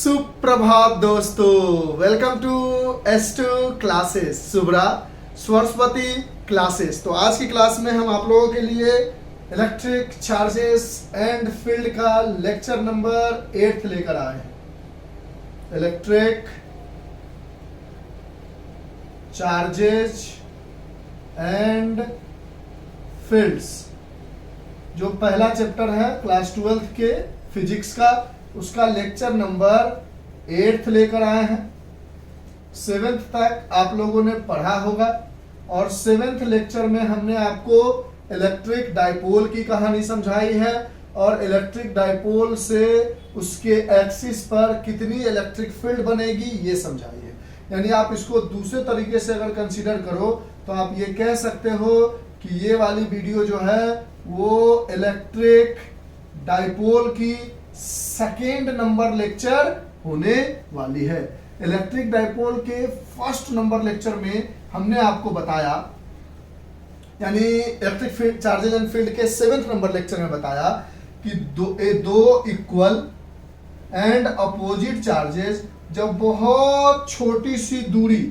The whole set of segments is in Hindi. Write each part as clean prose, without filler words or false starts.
सुप्रभात दोस्तों, welcome to S2 classes Subra Saraswati classes. तो आज की क्लास में हम आप लोगों के लिए इलेक्ट्रिक चार्जेस एंड फील्ड का लेक्चर नंबर 8 लेकर आए हैं। इलेक्ट्रिक चार्जेस एंड फील्ड्स जो पहला चैप्टर है क्लास 12 के फिजिक्स का, उसका लेक्चर नंबर 8 लेकर आए हैं। 7th तक आप लोगों ने पढ़ा होगा और 7th लेक्चर में हमने आपको इलेक्ट्रिक डाइपोल की कहानी समझाई है और इलेक्ट्रिक डाइपोल से उसके एक्सिस पर कितनी इलेक्ट्रिक फील्ड बनेगी ये समझाई है। यानी आप इसको दूसरे तरीके से अगर कंसीडर करो तो आप ये कह सकते हो कि ये वाली वीडियो जो है वो इलेक्ट्रिक डाइपोल की सेकेंड नंबर लेक्चर होने वाली है। इलेक्ट्रिक डाइपोल के फर्स्ट नंबर लेक्चर में हमने आपको बताया, यानी इलेक्ट्रिक चार्जेस एंड फील्ड के 7th नंबर लेक्चर में बताया कि दो इक्वल एंड अपोजिट चार्जेस जब बहुत छोटी सी दूरी,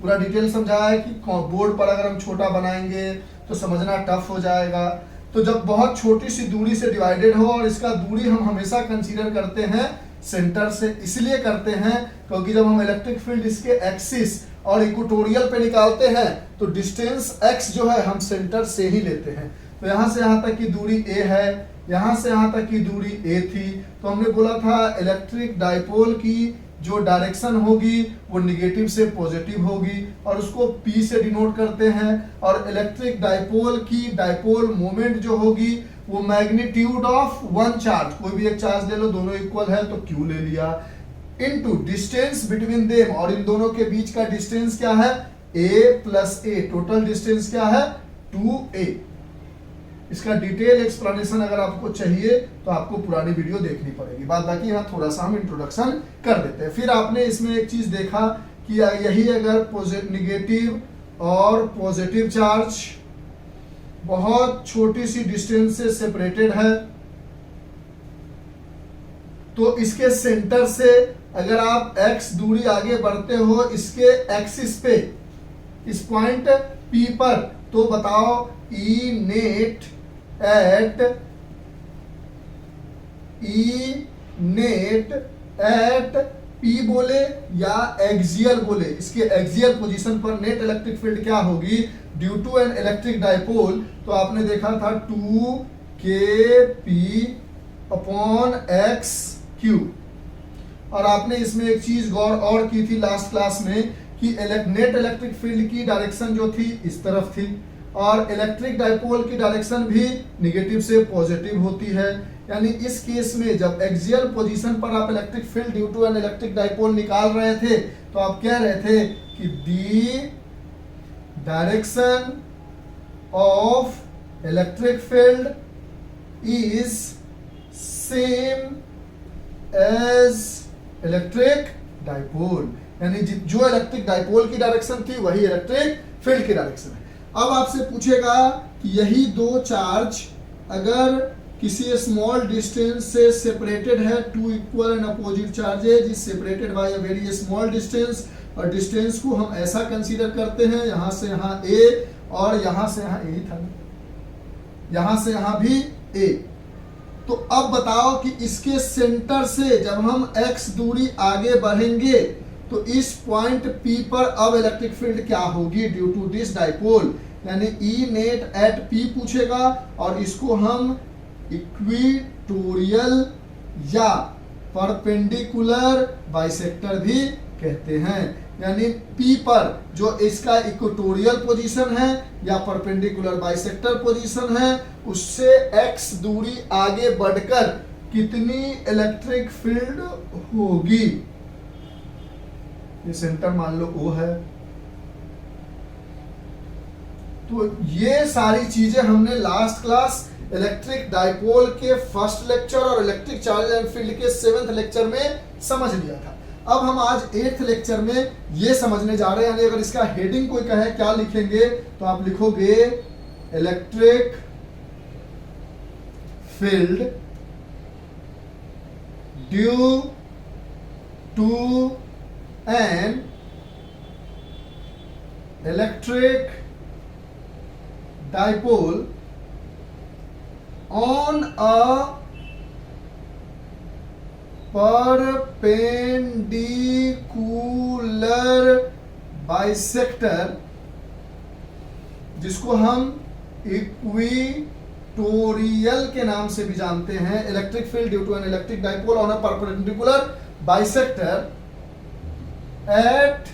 पूरा डिटेल समझाया है कि बोर्ड पर अगर हम छोटा बनाएंगे तो समझना टफ हो जाएगा। तो जब बहुत छोटी सी दूरी से डिवाइडेड हो, और इसका दूरी हम हमेशा कंसीडर करते हैं सेंटर से, इसलिए करते हैं क्योंकि जब हम इलेक्ट्रिक फील्ड इसके एक्सिस और इक्वेटोरियल पे निकालते हैं तो डिस्टेंस x जो है हम सेंटर से ही लेते हैं। तो यहां से यहां तक की दूरी a है, यहां से यहां तक की दूरी a थी। तो हमने बोला था इलेक्ट्रिक डाइपोल की जो डायरेक्शन होगी वो निगेटिव से पॉजिटिव होगी और उसको P से डिनोट करते हैं। और इलेक्ट्रिक डाइपोल की डाइपोल मोमेंट जो होगी वो मैग्नीट्यूड ऑफ वन चार्ज, कोई भी एक चार्ज ले लो, दोनों इक्वल है तो Q ले लिया, इनटू डिस्टेंस बिटवीन देम, और इन दोनों के बीच का डिस्टेंस क्या है a plus a, total distance क्या है 2a। इसका डिटेल एक्सप्लेनेशन अगर आपको चाहिए तो आपको पुरानी वीडियो देखनी पड़ेगी, बाद बाकी यहाँ थोड़ा सा हम इंट्रोडक्शन कर देते हैं। फिर आपने इसमें एक चीज देखा कि यही अगर निगेटिव और पॉजिटिव चार्ज बहुत छोटी सी डिस्टेंस से सेपरेटेड है तो इसके सेंटर से अगर आप x दूरी आगे बढ़ते हो इसके एक्सिस पे, इस पॉइंट P पर, तो बताओ E नेट एट P बोले या एक्सियल बोले, इसके एक्सियल पोजीशन पर नेट इलेक्ट्रिक फील्ड क्या होगी due to an electric dipole. तो आपने देखा था 2kP अपॉन x3। और आपने इसमें एक चीज गौर और की थी लास्ट क्लास में कि नेट इलेक्ट्रिक फील्ड की डायरेक्शन जो थी इस तरफ थी और इलेक्ट्रिक डाइपोल की डायरेक्शन भी निगेटिव से पॉजिटिव होती है। यानी इस केस में जब एक्सियल पोजीशन पर आप electric field due to an electric dipole निकाल रहे थे तो आप कह रहे थे कि the direction of electric field is same as electric dipole, यानी जो इलेक्ट्रिक डाइपोल की डायरेक्शन थी वही इलेक्ट्रिक फील्ड की डायरेक्शन है। अब आपसे पूछेगा कि यही दो चार्ज अगर किसी स्मॉल डिस्टेंस से सेपरेटेड है, two equal and opposite charges is separated by a very small distance, और डिस्टेंस को हम ऐसा कंसीडर करते हैं यहां से यहां a और यहां से यहां a था, यहां से यहां भी a। तो अब बताओ कि इसके सेंटर से जब हम x दूरी आगे बढ़ेंगे तो इस पॉइंट P पर अब इलेक्ट्रिक फील्ड क्या होगी ड्यू टू दिस डाइपोल, यानी E नेट एट P पूछेगा और इसको हम इक्वेटोरियल या परपेंडिकुलर बाइसेक्टर भी कहते हैं। यानी P पर जो इसका इक्वेटोरियल पोजीशन है या परपेंडिकुलर बाइसेक्टर पोजीशन है उससे x दूरी आगे बढ़कर कितनी इलेक्ट्रिक फील्ड होगी। ये सेंटर मान लो O है, तो ये सारी चीजें हमने लास्ट क्लास इलेक्ट्रिक डाइपोल के फर्स्ट लेक्चर और इलेक्ट्रिक चार्ज एंड फील्ड के 7th लेक्चर में समझ लिया था। अब हम आज 8th लेक्चर में ये समझने जा रहे हैं, यानी अगर इसका हेडिंग कोई कहे क्या लिखेंगे तो आप लिखोगे electric field due to an electric dipole on a perpendicular bisector, जिसको हम इक्वेटोरियल के नाम से भी जानते हैं, electric field due to an electric dipole on a perpendicular bisector at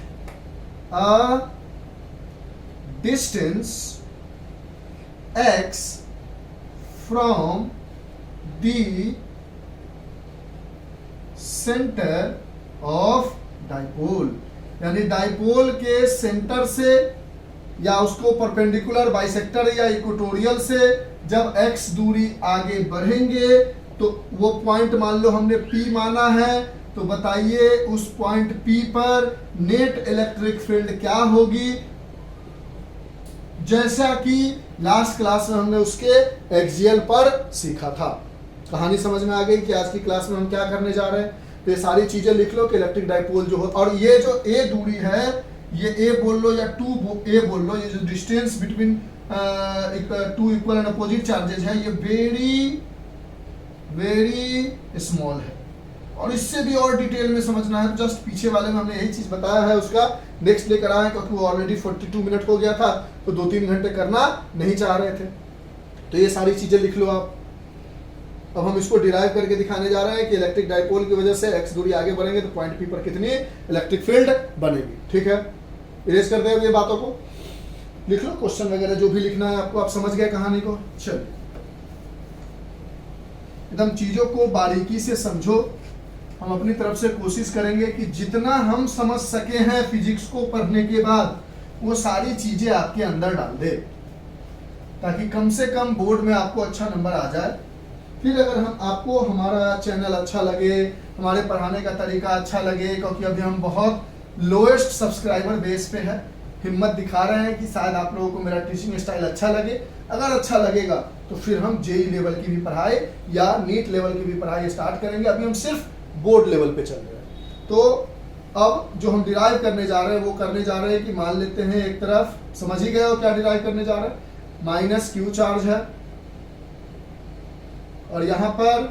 a distance x from the center of dipole, यानी डाइपोल के सेंटर से या उसको परपेंडिकुलर बाइसेक्टर या इक्वेटोरियल से जब x दूरी आगे बढ़ेंगे तो वो पॉइंट मान लो हमने P माना है, तो बताइए उस पॉइंट P पर नेट इलेक्ट्रिक फील्ड क्या होगी, जैसा कि लास्ट क्लास में हमने उसके एक्सियल पर सीखा था। कहानी समझ में आ गई कि आज की क्लास में हम क्या करने जा रहे हैं। तो ये सारी चीजें लिख लो कि इलेक्ट्रिक डाइपोल जो हो, और ये जो ए दूरी है, ये ए बोल लो या टू ए बोल लो, ये जो distance between two equal and opposite charges है, ये वेरी वेरी स्मॉल है। और इससे भी और डिटेल में समझना है, जस्ट पीछे वाले में हमने यही चीज बताया है, उसका नेक्स्ट लेकर आए क्योंकि वो ऑलरेडी 42 मिनट हो गया था, तो 2-3 घंटे करना नहीं चाह रहे थे। तो ये सारी चीजें लिख लो आप। अब हम इसको डिराइव करके दिखाने जा रहे हैं कि इलेक्ट्रिक डाइपोल की वजह से x दूरी आगे बढ़ेंगे तो पॉइंट P पर कितनी इलेक्ट्रिक फील्ड बनेगी। ठीक है, इरेज कर दे ये बातों को, लिख लो क्वेश्चन वगैरह जो भी लिखना है आपको। आप समझ गए कहानी को। चलिए एकदम चीजों को बारीकी से समझो। हम अपनी तरफ से कोशिश करेंगे कि जितना हम समझ सके हैं फिजिक्स को पढ़ने के बाद, वो सारी चीजें आपके अंदर डाल दे, ताकि कम से कम बोर्ड में आपको अच्छा नंबर आ जाए। फिर अगर हम आपको हमारा चैनल अच्छा लगे, हमारे पढ़ाने का तरीका अच्छा लगे, क्योंकि अभी हम बहुत लोएस्ट सब्सक्राइबर बेस पे है, हिम्मत दिखा रहे हैं कि शायद आप लोगों को मेरा टीचिंग स्टाइल अच्छा लगे। अगर अच्छा लगेगा तो फिर हम जेई लेवल की भी पढ़ाई या नीट लेवल की भी पढ़ाई स्टार्ट करेंगे। अभी हम सिर्फ बोर्ड लेवल पे चल रहे हैं। तो अब जो हम डिराइव करने जा रहे हैं वो करने जा रहे हैं कि मान लेते हैं एक तरफ, समझ ही गए हो क्या डिराइव करने जा रहे हैं, माइनस क्यू चार्ज है और यहां पर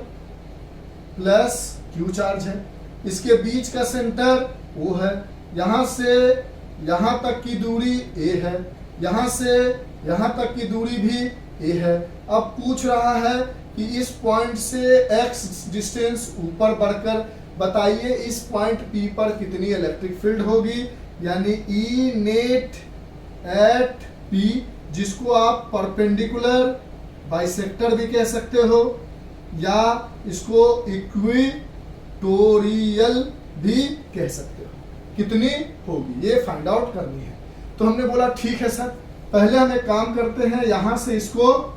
प्लस क्यू चार्ज है, इसके बीच का सेंटर वो है, यहां से यहां तक की दूरी ए है, यहां से यहां तक की दूरी भी ए है। अब पूछ रहा है कि इस पॉइंट से x डिस्टेंस ऊपर बढ़कर बताइए इस पॉइंट P पर कितनी इलेक्ट्रिक फील्ड होगी, यानी E नेट एट P, जिसको आप परपेंडिकुलर बाइसेक्टर भी कह सकते हो या इसको इक्वेटोरियल भी कह सकते हो, कितनी होगी ये फाइंड आउट करनी है। तो हमने बोला ठीक है सर, पहले हम एक काम करते हैं, यहां से इसको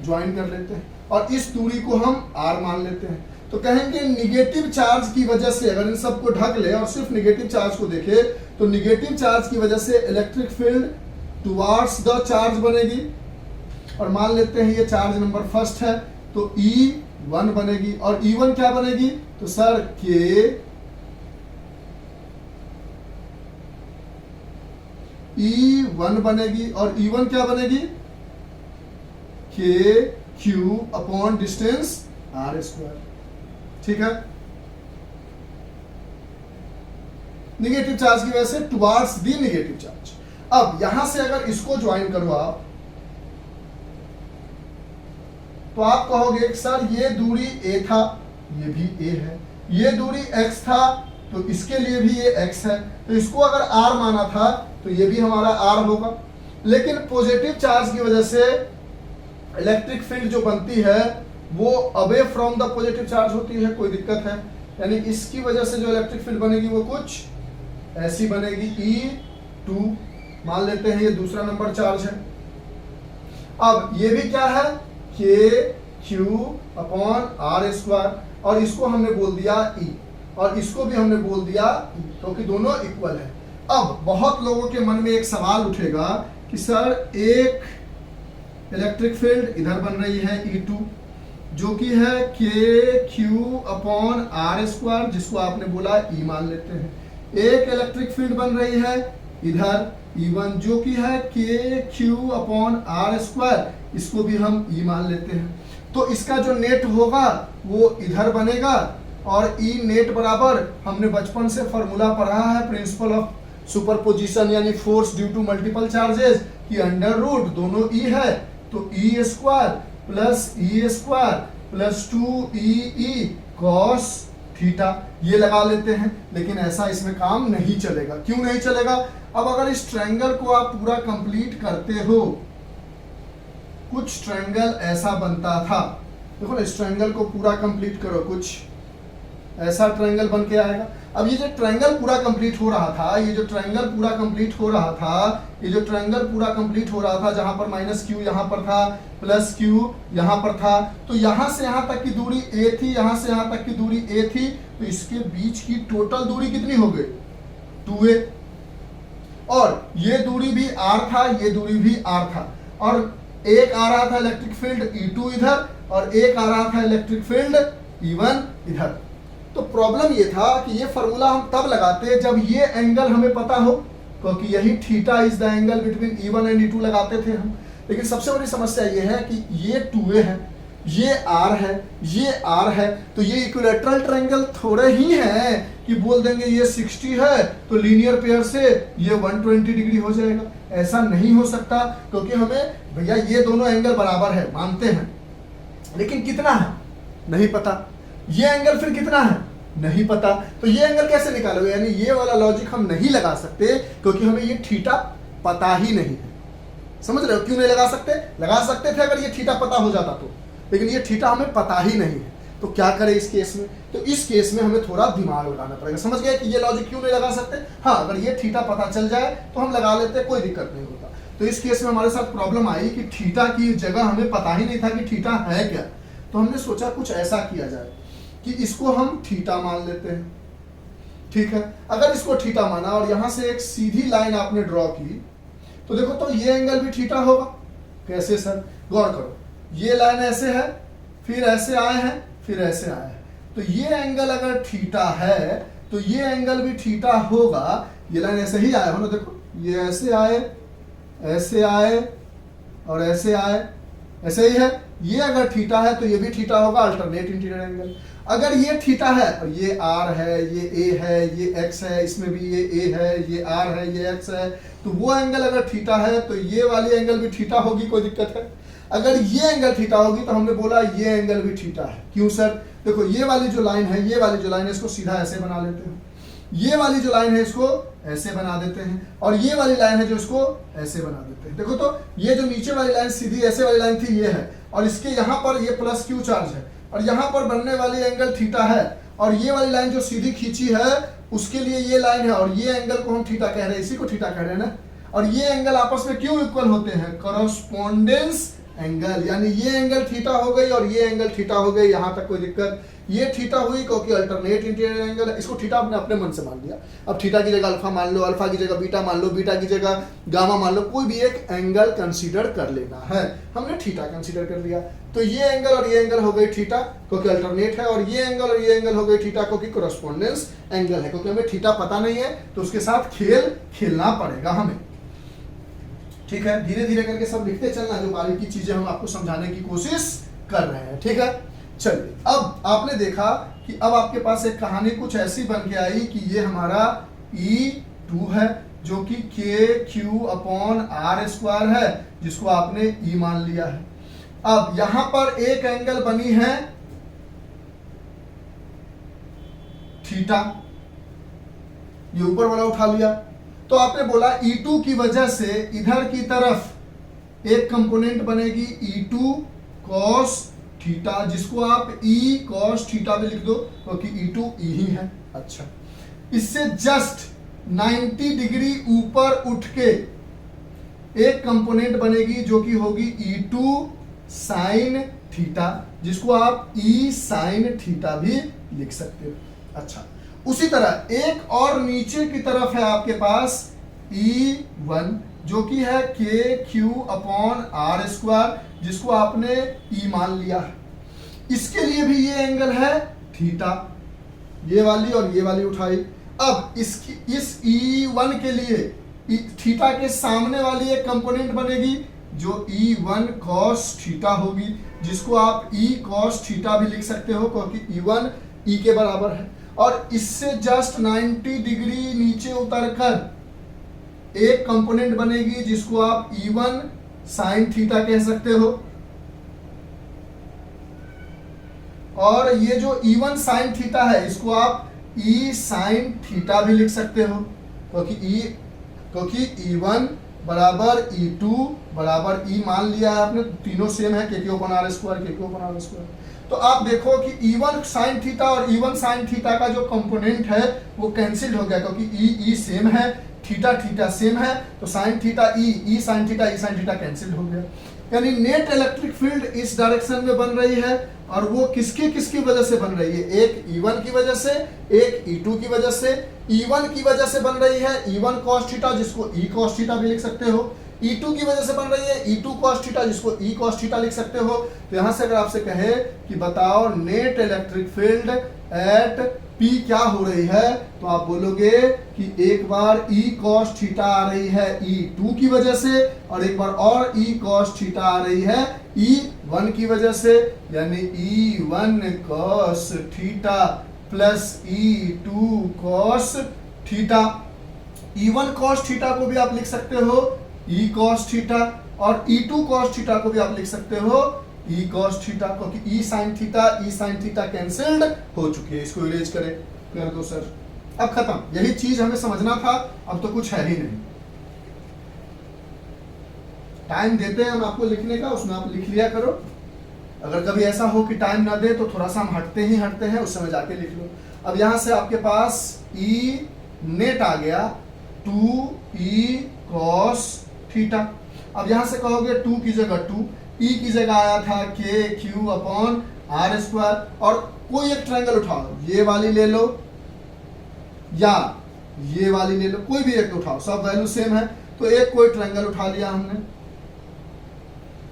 ज्वाइन कर लेते हैं और इस दूरी को हम r मान लेते हैं। तो कहेंगे निगेटिव चार्ज की वजह से, अगर इन सबको ढक ले और सिर्फ निगेटिव चार्ज को देखे तो निगेटिव चार्ज की वजह से electric field towards the charge बनेगी, और मान लेते हैं ये चार्ज नंबर फर्स्ट है तो E1 बनेगी, और E1 क्या बनेगी, तो सर E1 बनेगी, और E1 क्या बनेगी, Q upon distance R square. ठीक है, निगेटिव चार्ज की वजह से टुवार्ड्स दी निगेटिव चार्ज। अब यहां से अगर इसको ज्वाइन करो आप, तो आप कहोगे सर ये दूरी A था, ये भी A है, ये दूरी X था तो इसके लिए भी ये X है, तो इसको अगर R माना था तो ये भी हमारा R होगा। लेकिन पॉजिटिव चार्ज की वजह से इलेक्ट्रिक फील्ड जो बनती है वो away from the positive charge होती है, कोई दिक्कत है, यानी इसकी वजह से जो इलेक्ट्रिक फील्ड बनेगी वो कुछ ऐसी बनेगी, E2 मान लेते हैं, ये दूसरा नंबर चार्ज है। अब ये भी क्या है, KQ अपॉन R स्क्वायर, और इसको हमने बोल दिया E, और इसको भी हमने बोल दिया E, क्योंकि दोनों इक्वल है। अब बहुत लोगों के मन में एक सवाल उठेगा कि सर एक इलेक्ट्रिक फील्ड इधर बन रही है E2, जो कि है KQ/R², जिसको आपने बोला E मान लेते हैं। एक इलेक्ट्रिक फील्ड बन रही है इधर E1, जो कि है KQ/R², इसको भी हम E मान लेते हैं। तो इसका जो नेट होगा वो इधर बनेगा, और E नेट बराबर हमने बचपन से फॉर्मूला पढ़ा है प्रिंसिपल ऑफ सुपरपोजिशन यानी force due to multiple charges की अंडर रूट दोनों E है, तो E² plus E² plus 2EE cos theta ये लगा लेते हैं। लेकिन ऐसा इसमें काम नहीं चलेगा। क्यों नहीं चलेगा? अब अगर इस ट्रायंगल को आप पूरा कंप्लीट करते हो, कुछ ट्रायंगल ऐसा बनता था, देखो ना, इस ट्रायंगल को पूरा कंप्लीट करो, कुछ ऐसा ट्रायंगल बन के आएगा। अब ये जो ट्रायंगल पूरा कंप्लीट हो रहा था, ये जो ट्रायंगल पूरा कंप्लीट हो रहा था, ये जो ट्रायंगल पूरा कंप्लीट हो रहा था, जहां पर -Q यहां पर था, +Q यहां पर था, तो यहां से यहां तक की दूरी a थी, यहां से यहां तक की दूरी a थी, तो इसके बीच की टोटल दूरी कितनी हो गई? 2a। और ये दूरी भी r था, ये दूरी भी r था, और एक आ रहा था इलेक्ट्रिक फील्ड E2 इधर, और एक आ रहा था इलेक्ट्रिक फील्ड E1 इधर। तो प्रॉब्लम ये था कि ये फॉर्मूला हम तब लगाते जब ये एंगल हमें पता हो, क्योंकि यही theta is the angle between E1 and E2 लगाते थे हम। लेकिन सबसे बड़ी समस्या ये है कि ये 2a है, ये r है, ये r है, तो ये इक्विलैटरल ट्रायंगल थोड़े ही हैं कि बोल देंगे ये 60 है तो लीनियर पेयर से ये 120 डिग्री हो जाएगा। ऐसा नहीं हो सकता, क्योंकि हमें भैया ये दोनों एंगल बराबर है मानते हैं, लेकिन कितना है नहीं पता। ये एंगल फिर कितना है नहीं पता, तो ये एंगल कैसे निकालोगे? यानी ये वाला लॉजिक हम नहीं लगा सकते, क्योंकि हमें ये थीटा पता ही नहीं है। समझ रहे हो क्यों नहीं लगा सकते? लगा सकते थे अगर ये थीटा पता हो जाता तो, लेकिन ये थीटा हमें पता ही नहीं है। तो क्या करें इस केस में? तो इस केस में हमें थोड़ा दिमाग लगाना पड़ेगा। समझ गए कि ये लॉजिक क्यों नहीं लगा सकते? हाँ, अगर ये थीटा पता चल जाए तो हम लगा लेते, कोई दिक्कत नहीं होता। तो इस केस में हमारे साथ प्रॉब्लम आई कि थीटा की जगह हमें पता ही नहीं था कि थीटा है क्या। तो हमने सोचा कुछ ऐसा किया जाए कि इसको हम थीटा मान लेते हैं। ठीक है, अगर इसको थीटा माना और यहां से एक सीधी लाइन आपने ड्रॉ की, तो देखो तो ये एंगल भी थीटा होगा। कैसे सर? गौर करो, ये लाइन ऐसे है, फिर ऐसे आए हैं, फिर ऐसे आए हैं, तो ये एंगल अगर थीटा है तो ये एंगल भी थीटा होगा। ये लाइन ऐसे ही आए हो ना, देखो ये ऐसे आए, ऐसे आए और ऐसे आए, ऐसे ही है। ये अगर थीटा है तो ये भी थीटा होगा, अल्टरनेट इंटीरियर एंगल। अगर ये थीटा है और ये r है, ये a है, ये x है, इसमें भी ये a है, ये r है, ये x है, तो वो एंगल अगर थीटा है तो ये वाली एंगल भी थीटा होगी, कोई दिक्कत है? अगर ये एंगल थीटा होगी तो हमने बोला ये एंगल भी थीटा है। क्यों सर? देखो ये वाली जो लाइन है, ये वाली जो लाइन है, इसको सीधा ऐसे बना लेते हैं, ये वाली जो लाइन है इसको ऐसे बना देते हैं, और ये वाली लाइन है जो इसको ऐसे बना देते हैं। देखो तो ये जो नीचे वाली लाइन सीधी ऐसे वाली लाइन थी, ये है, और इसके यहाँ पर ये +Q चार्ज है, और यहाँ पर बनने वाली एंगल थीटा है, और ये वाली लाइन जो सीधी खींची है उसके लिए ये लाइन है, और ये एंगल को हम थीटा कह रहे हैं, इसी को थीटा कह रहे हैं ना। और ये एंगल आपस में क्यों इक्वल होते हैं? कॉरस्पॉन्डेंस एंगल, यानी ये एंगल थीटा हो गई और ये एंगल थीटा हो गई, यहां तक कोई दिक्कत। ये थीटा हुई क्योंकि अल्टरनेट इंटीरियर एंगल है, इसको थीटा आपने अपने मन से मान लिया। अब थीटा की जगह अल्फा मान लो, अल्फा की जगह बीटा मान लो, बीटा की जगह गामा मान लो, कोई भी एक एंगल कंसीडर कर लेना है। हमने थीटा कंसीडर कर लिया, तो ये एंगल और ये एंगल हो गई थीटा क्योंकि अल्टरनेट है, और ये एंगल और ये एंगल हो गई थीटा क्योंकि कॉरस्पॉन्डेंस एंगल है। क्योंकि हमें थीटा पता नहीं है तो उसके साथ खेल खेलना पड़ेगा हमें। ठीक है, धीरे धीरे करके सब लिखते चलना, जो बारीकी चीजें हम आपको समझाने की कोशिश कर रहे हैं। ठीक है, चलिए अब आपने देखा कि अब आपके पास एक कहानी कुछ ऐसी बन के आई कि ये हमारा E2 है जो कि KQ/R² है, जिसको आपने E मान लिया है। अब यहां पर एक एंगल बनी है थीटा, ये ऊपर वाला उठा लिया, तो आपने बोला E2 की वजह से इधर की तरफ एक कंपोनेंट बनेगी E2 cos थीटा, जिसको आप E cos थीटा भी लिख दो क्योंकि E2 E ही है। अच्छा, इससे जस्ट 90 डिग्री ऊपर उठ के एक कंपोनेंट बनेगी जो कि होगी E2 sin थीटा, जिसको आप E sin थीटा भी लिख सकते हो। अच्छा, उसी तरह एक और नीचे की तरफ है आपके पास E1 जो कि है KQ/R², जिसको आपने E मान लिया है। इसके लिए भी ये एंगल है थीटा, ये वाली और ये वाली उठाई। अब इसकी इस E1 के लिए थीटा के सामने वाली एक कंपोनेंट बनेगी जो E1 cos थीटा होगी, जिसको आप E cos थीटा भी लिख सकते हो क्योंकि E1 E के बराबर है। और इससे जस्ट 90 डिग्री नीचे उतरकर एक कंपोनेंट बनेगी जिसको आप E1 sin थीटा कह सकते हो। और ये जो E1 sin थीटा है इसको आप E sin थीटा भी लिख सकते हो क्योंकि E1 बराबर E2 बराबर E मान लिया है आपने, तीनों सेम है, k3/r²। तो आप देखो कि E1 sin थीटा और E1 sin थीटा का जो कंपोनेंट है वो कैंसिल हो गया क्योंकि E सेम है, थीटा सेम है, तो sin theta E sin theta cancel हो गया। यानी नेट इलेक्ट्रिक फील्ड इस डायरेक्शन में बन रही है और वो किसकी वजह से बन रही है, एक E1 की वजह से, एक E2 की वजह से। E1 की वजह से बन रही है E1 cos थीटा जिसको E cos थीटा भी लिख सकते हो, E2 की वजह से बन रही है E2 cos थीटा जिसको E cos थीटा लिख सकते हो। तो यहां से अगर आपसे कहे कि बताओ net electric field at P क्या हो रही है, तो आप बोलोगे कि एक बार E cos थीटा आ रही है E2 की वजह से और एक बार और E cos थीटा आ रही है E1 की वजह से, यानी E1 cos theta plus E2 cos theta. E1 cos theta को भी आप लिख सकते हो E cos थीटा और E2 cos थीटा को भी आप लिख सकते हो E cos थीटा, क्योंकि E sin थीटा कैंसिल्ड हो चुकी है। इसको इरेज कर दो सर, अब खत्म। यही चीज हमें समझना था, अब तो कुछ है ही नहीं। टाइम देते हैं हम आपको लिखने का, उसमें आप लिख लिया करो। अगर कभी ऐसा हो कि टाइम ना दे तो थोड़ा सा हम हटते हैं, उस समय जाके लिख लो। अब यहां से आपके पास E नेट आ गया 2E cos थीटा। अब यहां से कहोगे 2 की जगह 2, E की जगह आया था KQ/r²। और कोई एक ट्रायंगल उठाओ, ये वाली ले लो या ये वाली ले लो, कोई भी एक उठाओ, सब वैल्यू सेम है। तो एक कोई ट्रायंगल उठा लिया हमने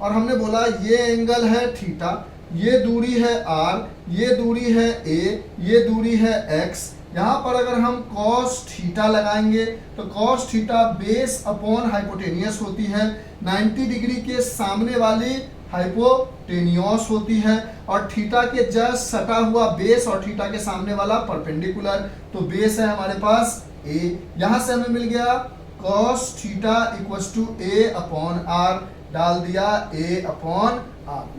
और हमने बोला ये एंगल है थीटा, ये दूरी है r, ये दूरी है a, ये दूरी है x। यहां पर अगर हम cos थीटा लगाएंगे तो cos theta base upon hypotenuse होती है, 90 डिग्री के सामने वाली हाइपोटेनियस होती है और थीटा के जस्ट सटा हुआ बेस और थीटा के सामने वाला परपेंडिकुलर। तो बेस है हमारे पास a, यहां से हमें मिल गया cos theta equals to a/r, डाल दिया a/r।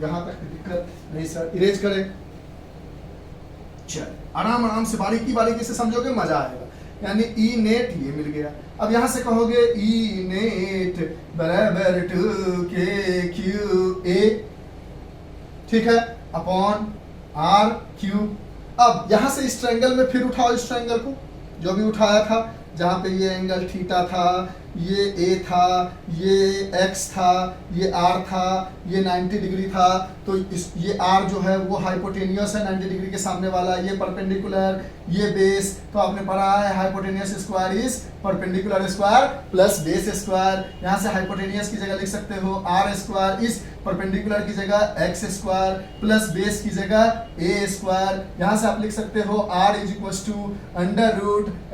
यहां तक दिक्कत नहीं सर, इरेज करें। चल आराम से बारीकी से समझोगे, मजा आएगा। यानी E नेट ये मिल गया। अब यहां से कहोगे E नेट बराबर 2KQA, ठीक है, अपॉन R3। अब यहां से इस ट्रायंगल में फिर उठाओ इस ट्रायंगल को जो भी उठाया था, जहां पे ये एंगल थीटा था, ये A था, ये X था, ये R था, ये 90 डिग्री था। तो ये R जो है वो हाइपोटेनियस है 90 डिग्री के सामने वाला, ये परपेंडिकुलर, ये बेस। तो आपने पढ़ा है hypotenuse square is perpendicular square plus base square. यहाँ से हाइपोटेनियस की जगह लिख सकते हो R² इज परपेंडिकुलर की जगह x² प्लस बेस की जगह a²। यहाँ से आप लिख सकते हो R is equal to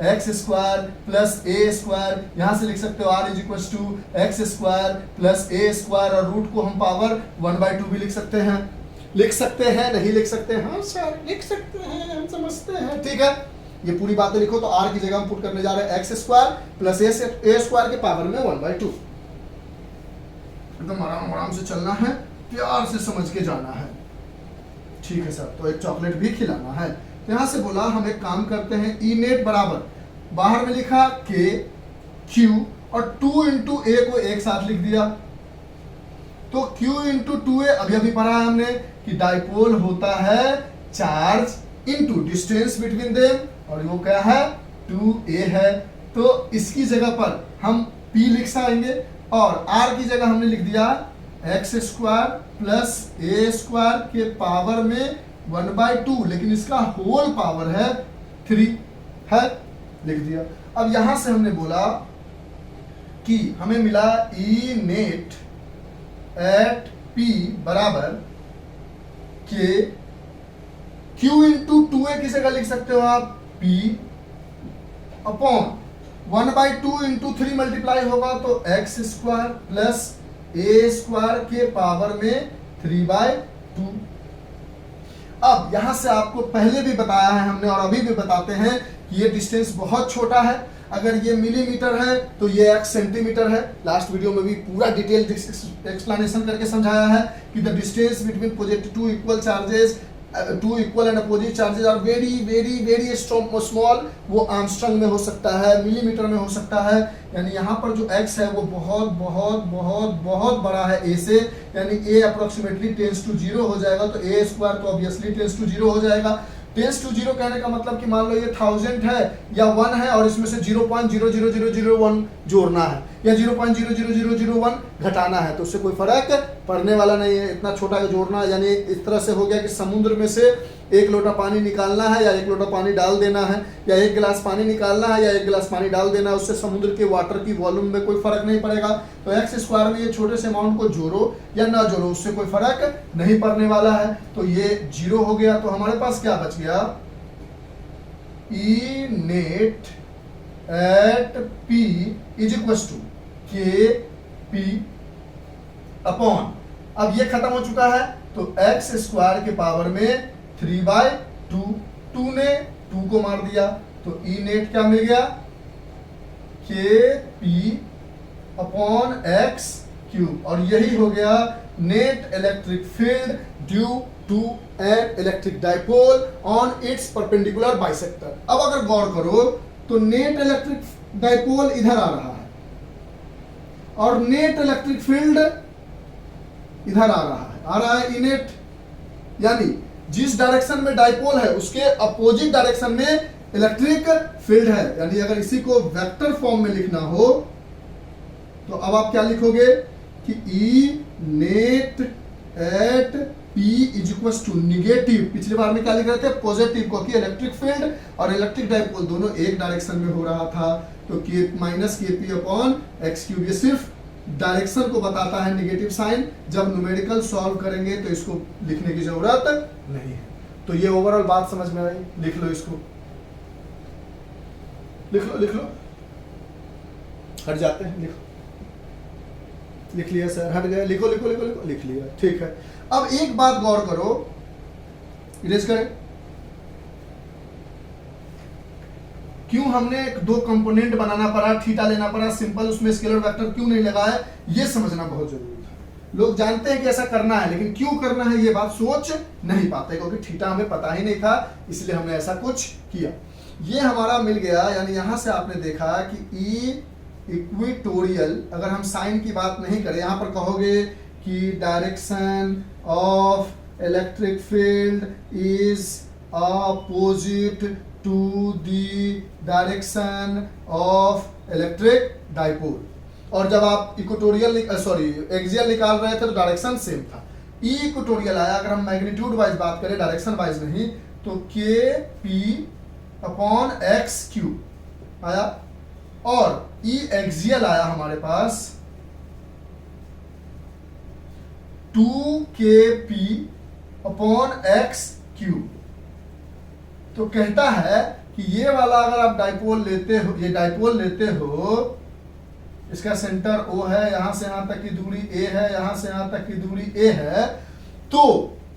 √x² plus a²। यहाँ से लिख सकते हो R is equal to x² plus a² और रूट को हम पावर 1/2 भी लिख सकते हैं। नहीं लिख सकते हैं? हाँ सर लिख सकते हैं, हम समझते हैं, ठीक है। ये पूरी बातें लिखो तो R की जगह हम पुट करने जा रहे हैं x² प्लस a² के पावर में 1/2। एकदम आराम से चलना है, प्यार से समझ के जाना है, ठीक है सर। तो एक चॉकलेट भी खिलाना है। यहां से बोला हम एक काम करते हैं, E नेट बराबर बाहर में लिखा K Q और 2 इंटू A को एक साथ लिख दिया। तो Q इंटू 2A अभी पढ़ा है हमने कि डाइपोल होता है charge into distance between them, और वो क्या है 2A है। तो इसकी जगह पर हम P लिख साएंगे और R की जगह हमने लिख दिया x² प्लस a² के पावर में 1/2, लेकिन इसका होल पावर है 3 है, लिख दिया। अब यहां से हमने बोला कि हमें मिला E नेट एट P बराबर K Q इंटू 2a किसे का लिख सकते हो आप, P अपॉन 1/2 इंटू 3 मल्टीप्लाई होगा तो एक्स स्क्वायर प्लस ए स्क्वायर के पावर में 3/2। अब यहां से आपको पहले भी बताया है हमने और अभी भी बताते हैं कि ये डिस्टेंस बहुत छोटा है। अगर ये मिलीमीटर है तो ये x सेंटीमीटर है। लास्ट वीडियो में भी पूरा डिटेल एक्सप्लेनेशन करके समझाया है कि the distance between positive two equal charges, two equal and opposite charges are very very very small. वो आर्मस्ट्रॉन्ग में हो सकता है, मिलीमीटर में हो सकता है। यानी यहाँ पर जो x है वो बहुत बहुत बहुत बहुत बड़ा है a से, यानी a अप्रोक्सीमेटली टेंस टू 0 हो जाएगा। तो a स्क्वायर तो ऑब्वियसली टेंस टू 0 हो जाएगा। टेंस टू 0 कहने का मतलब कि मान लो ये 1000 है या 1 है और इसमें से 0.00001 जोड़ना है या 0.00001 घटाना है, तो उससे कोई फर्क पड़ने वाला नहीं है। इतना छोटा जोड़ना, यानी इस तरह से हो गया कि समुद्र में से 1 लोटा पानी निकालना है या 1 लोटा पानी डाल देना है, या 1 गिलास पानी निकालना है या 1 गिलास पानी डाल देना है, उससे समुद्र के वाटर की वॉल्यूम में कोई फर्क नहीं पड़ेगा। तो एक्स स्क्वायर में ये छोटे से अमाउंट को जोड़ो या ना जोड़ो, उससे कोई फर्क नहीं पड़ने वाला है। तो ये 0 हो गया। तो हमारे पास क्या बच गया, E net at P is equal to K P upon, अब ये खत्म हो चुका है तो एक्स स्क्वायर के पावर में 3/2, 2 ने 2 को मार दिया तो ई नेट क्या मिल गया, के पी अपॉन एक्स क्यूब। और यही हो गया net electric field due to an electric dipole on its perpendicular bisector. अब अगर गौर करो तो नेट इलेक्ट्रिक डाइपोल इधर आ रहा है और नेट इलेक्ट्रिक फील्ड इधर आ रहा है इनेट, यानी जिस डायरेक्शन में डाइपोल है उसके अपोजिट डायरेक्शन में इलेक्ट्रिक फील्ड है। यानी अगर इसी को वेक्टर फॉर्म में लिखना हो तो अब आप क्या लिखोगे कि E net at P is equal to negative, पिछली बार में क्या लिख रहे थे, पॉजिटिव, क्योंकि इलेक्ट्रिक फील्ड और इलेक्ट्रिक डाइपोल दोनों एक डायरेक्शन में हो रहा था। तो के माइनस के पी अपॉन एक्स क्यूब, ये सिर्फ डायरेक्शन को बताता है निगेटिव साइन। जब न्यूमेरिकल सॉल्व करेंगे तो इसको लिखने की जरूरत नहीं है। तो ये ओवरऑल बात समझ में आई, लिख लो इसको, लिख लो, हट जाते हैं, लिख लिया सर, हट गया, लिखो, लिख लिया, ठीक है। अब एक बात गौर करो, इरेज करें, क्यों हमने 2 कंपोनेंट बनाना पड़ा, थीटा लेना पड़ा, सिंपल उसमें स्केलर वेक्टर क्यों नहीं लगाया, ये समझना बहुत जरूरी था। लोग जानते हैं कि ऐसा करना है, लेकिन क्यों करना है ये बात सोच नहीं पाते, क्योंकि थीटा हमें पता ही नहीं था, इसलिए हमने ऐसा कुछ किया। ये हमारा मिल गया, यानी यहां से आपने देखा कि ई इक्वेटोरियल, अगर हम साइन की बात नहीं करें, यहां पर कहोगे कि direction of electric field is opposite to the direction of electric dipole. और जब आप इक्वेटोरियल एक्सियल निकाल रहे थे तो डायरेक्शन सेम था। ई इक्वेटोरियल आया, अगर हम मैग्नीट्यूड वाइज बात करें, डायरेक्शन वाइज नहीं, तो के पी अपॉन एक्स क्यूब आया, और ई एक्सियल आया हमारे पास 2kp अपॉन एक्स क्यूब। तो कहता है कि ये वाला अगर आप डाइपोल लेते हो, ये डाइपोल लेते हो, इसका सेंटर O है, यहां से यहां तक की दूरी A है, यहां से यहां तक की दूरी A है, तो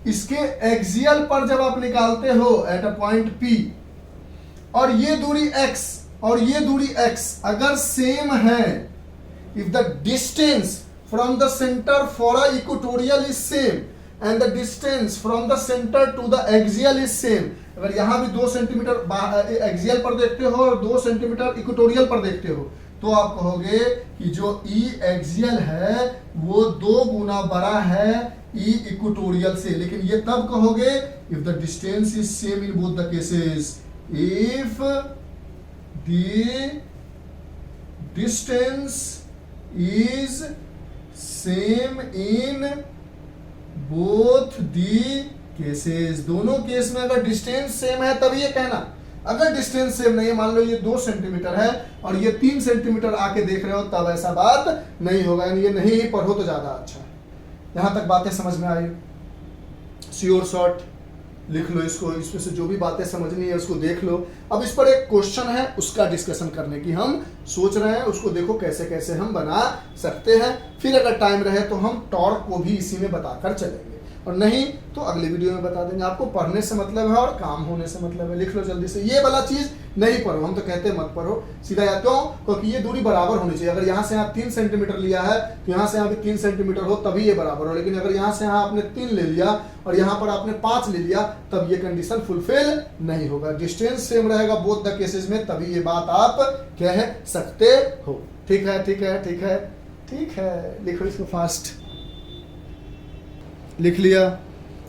इसके एक्सियल पर जब आप निकालते हो एट अ पॉइंट P, और ये दूरी x और ये दूरी x अगर सेम है, if the distance from the centre for a equatorial is same and the distance from the centre to the axial is same, अगर यहां भी 2 सेंटीमीटर एक्सियल पर देखते हो और 2 सेंटीमीटर इक्वेटोरियल पर देखते हो, तो आप कहोगे कि जो ई एक्सियल है वो 2 गुना बड़ा है ई इक्वेटोरियल से। लेकिन ये तब कहोगे if the distance is same in both the cases, if the distance is same in both the cases, दोनों केस में अगर डिस्टेंस सेम है तभी ये कहना। अगर डिस्टेंस सेम नहीं है, मान लो ये 2 सेंटीमीटर है और ये 3 सेंटीमीटर आके देख रहे हो, तब ऐसा बात नहीं होगा, यानी ये नहीं पढ़ो तो ज्यादा अच्छा। यहां तक बातें समझ में आई, श्योर शॉर्ट, लिख लो इसको, इसमें से जो भी बातें समझनी है उसको देख लो। अब इस पर एक क्वेश्चन है, उसका डिस्कशन करने की हम सोच रहे हैं, उसको देखो कैसे कैसे हम बना सकते हैं। फिर अगर टाइम रहे तो हम टॉर्क को भी इसी में बताकर चलेंगे, और नहीं तो अगले वीडियो में बता देंगे। आपको पढ़ने से मतलब है और काम होने से मतलब है। लिख लो जल्दी से, ये वाला चीज नहीं पढ़ो, हम तो कहते हैं मत पढ़ो सीधा या क्यों, क्योंकि ये दूरी बराबर होनी चाहिए। अगर यहाँ से यहाँ 3 सेंटीमीटर लिया है तो यहाँ से यहाँ भी 3 सेंटीमीटर हो तभी ये बराबर हो, लेकिन अगर यहाँ से यहाँ आपने 3 ले लिया और यहाँ पर आपने 5 ले लिया तब ये कंडीशन फुलफिल नहीं होगा। डिस्टेंस सेम रहेगा बोथ द केसेस में, तभी ये बात आप कह सकते हो। ठीक है ठीक है ठीक है ठीक है, लिखो इसको फास्ट। लिख लिया।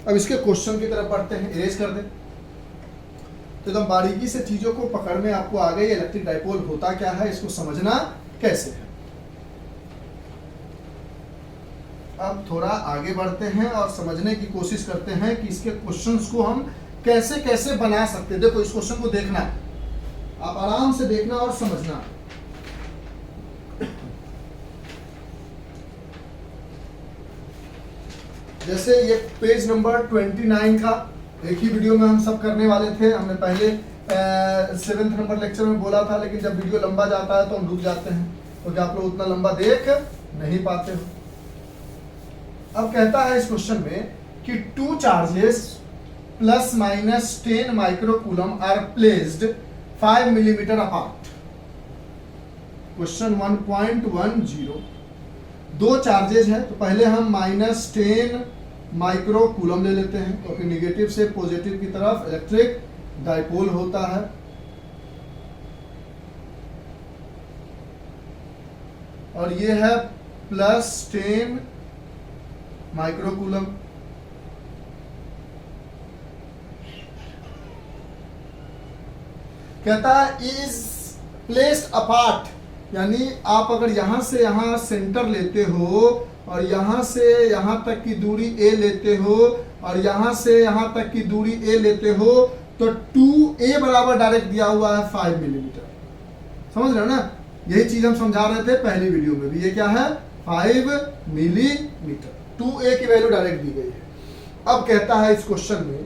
अब इसके क्वेश्चन की तरफ बढ़ते हैं, इरेज कर दें तो एकदम बारीकी से चीजों को पकड़ने आपको आ गई। इलेक्ट्रिक डाइपोल होता क्या है, इसको समझना कैसे है। अब थोड़ा आगे बढ़ते हैं और समझने की कोशिश करते हैं कि इसके क्वेश्चंस को हम कैसे कैसे बना सकते हैं। देखो इस क्वेश्चन को देखना, आप आराम से देखना और समझना। जैसे ये पेज नंबर 29 का एक ही वीडियो में हम सब करने वाले थे। हमने पहले 7th नंबर लेक्चर में बोला था, लेकिन जब वीडियो लंबा जाता है तो हम रुक जाते हैं, क्योंकि आप लोग उतना लंबा देख नहीं पाते हो। अब कहता है इस क्वेश्चन में कि 2 charges plus minus 10 microcoulomb are placed 5 millimetre apart. Question 1.10, 2 charges है तो पहले हम -10 माइक्रोकूलम ले लेते हैं, क्योंकि निगेटिव से पॉजिटिव की तरफ इलेक्ट्रिक डाइपोल होता है। और ये है +10 माइक्रोकूलम। कहता है इज प्लेस्ड अपार्ट, यानी आप अगर यहां से यहां सेंटर लेते हो और यहां से यहां तक की दूरी a लेते हो और यहां से यहां तक की दूरी a लेते हो, तो 2a बराबर डायरेक्ट दिया हुआ है 5 मिलीमीटर। समझ रहे हो ना, यही चीज हम समझा रहे थे पहली वीडियो में भी। ये क्या है, 5 मिलीमीटर, 2a की वैल्यू डायरेक्ट दी गई है। अब कहता है इस क्वेश्चन में,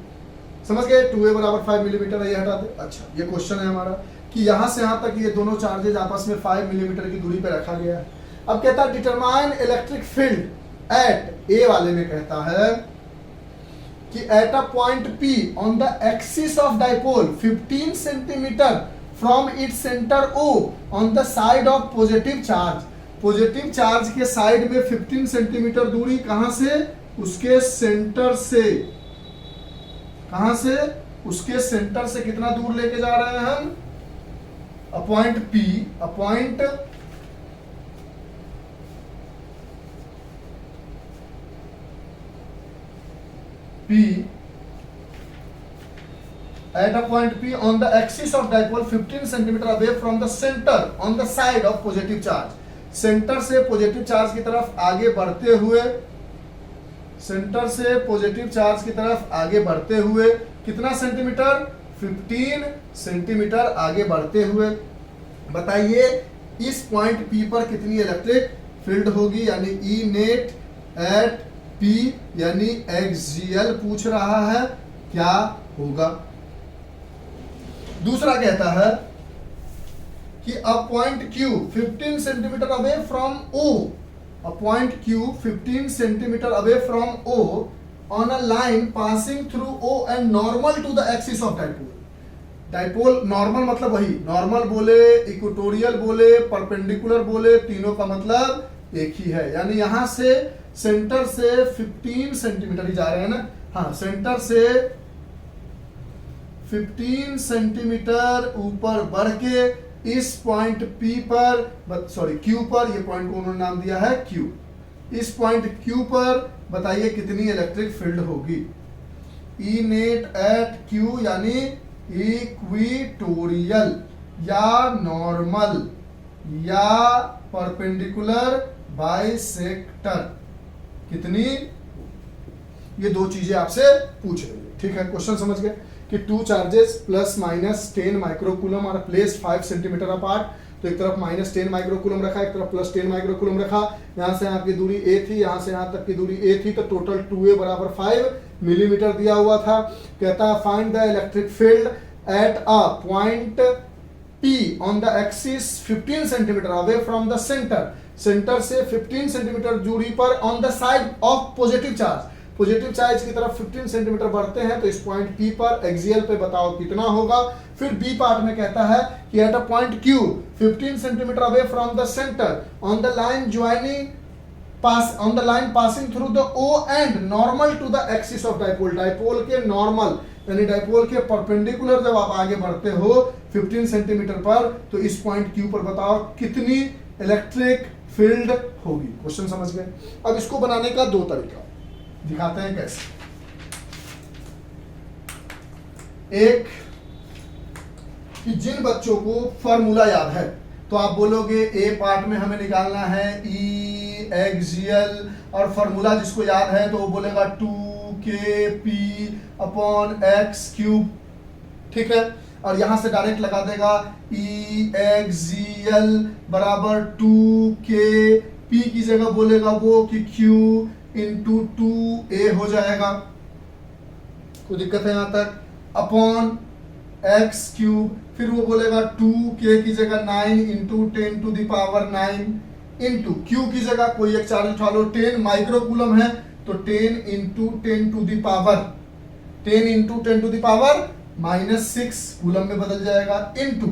समझ गए, 2a बराबर 5 मिलीमीटर, ये हटा दे। अच्छा, ये क्वेश्चन है हमारा कि यहां से यहां तक ये दोनों चार्जेज आपस में 5 मिलीमीटर की दूरी पर रखा गया है। अब कहता है डिटरमाइन इलेक्ट्रिक फील्ड एट, ए वाले में कहता है कि at a point P on the axis of dipole 15 centimetre from its centre O on the side of positive charge. Positive charge के साइड में 15 सेंटीमीटर दूरी, कहां से, उसके सेंटर से। कहां से, उसके सेंटर से कितना दूर लेके जा रहे हैं हम, a point P, a point P at a point P on the axis of dipole 15 centimeter away from the center on the side of positive charge। Centre से पॉजिटिव चार्ज की तरफ आगे बढ़ते हुए, सेंटर से पॉजिटिव चार्ज की तरफ आगे बढ़ते हुए कितना सेंटीमीटर, 15 सेंटीमीटर आगे बढ़ते हुए बताइए इस पॉइंट P पर कितनी इलेक्ट्रिक फील्ड होगी, यानी E नेट एट P, यानी एक्सियल पूछ रहा है, क्या होगा। दूसरा कहता है कि a point Q 15 centimetre away from O, a point Q 15 centimetre away from O on a line passing through O and normal to the axis of dipole. Dipole normal मतलब वही, नॉर्मल बोले, इक्वेटोरियल बोले, परपेंडिकुलर बोले, तीनों का मतलब एक ही है। यानी यहां से सेंटर से 15 सेंटीमीटर ही जा रहे हैं ना, हाँ, सेंटर से 15 सेंटीमीटर ऊपर बढ़ के इस पॉइंट P पर, सॉरी Q पर, ये पॉइंट को उन्होंने नाम दिया है Q, इस पॉइंट Q पर बताइए कितनी इलेक्ट्रिक फील्ड होगी। E नेट एट Q यानी इक्वेटोरियल या नॉर्मल या परपेंडिकुलर बाइसेक्टर कितनी, ये दो चीजें आपसे पूछ रही है। ठीक है, क्वेश्चन समझ गए कि 2 चार्जेस प्लस माइनस 10 माइक्रोकूलम और प्लेस्ड 5 सेंटीमीटर अपार्ट। तो एक तरफ -10 माइक्रोकूलम रखा, एक तरफ +10 माइक्रोकूलम रखा। यहां से यहाँ की दूरी a थी, यहां से यहां तक की दूरी a थी, तो टोटल 2a बराबर 5 मिलीमीटर दिया हुआ था। कहता है find the electric field at a point P on the axis 15 centimetre away from the centre, centre से 15 सेंटीमीटर दूरी पर on the side of positive charge, positive charge की तरफ 15 सेंटीमीटर बढ़ते हैं तो इस पॉइंट P पर एक्सियल पे बताओ कितना होगा। फिर बी पार्ट में कहता है कि at a point Q 15 centimetre away from the centre on the line joining pass on the line passing through the O and normal to the axis of dipole, dipole के नॉर्मल यानी डाइपोल के परपेंडिकुलर जब आप आगे बढ़ते हो 15 सेंटीमीटर पर तो इस पॉइंट Q पर बताओ कितनी इलेक्ट्रिक फील्ड होगी। क्वेश्चन समझ गए। अब इसको बनाने का दो तरीका दिखाते हैं कैसे। एक कि जिन बच्चों को फॉर्मूला याद है तो आप बोलोगे ए पार्ट में हमें निकालना है ई एक्सियल, और फॉर्मूला जिसको याद है तो वो बोलेगा 2kp अपॉन एक्स क्यूब, ठीक है। और यहां से डायरेक्ट लगा देगा ई एक्सियल बराबर 2k, p की जगह बोलेगा वो कि q इंटू 2a हो जाएगा, कोई दिक्कत है यहां तक, अपॉन एक्स क्यूब, फिर वो बोलेगा 2k की जगह 9 into 10 to the power 9 into q की जगह कोई एक चार्ज उठा लो, 10 माइक्रोकूलम है तो 10 into 10 to the power 10 into 10 to the power -6 coulomb में बदल जाएगा, इंटू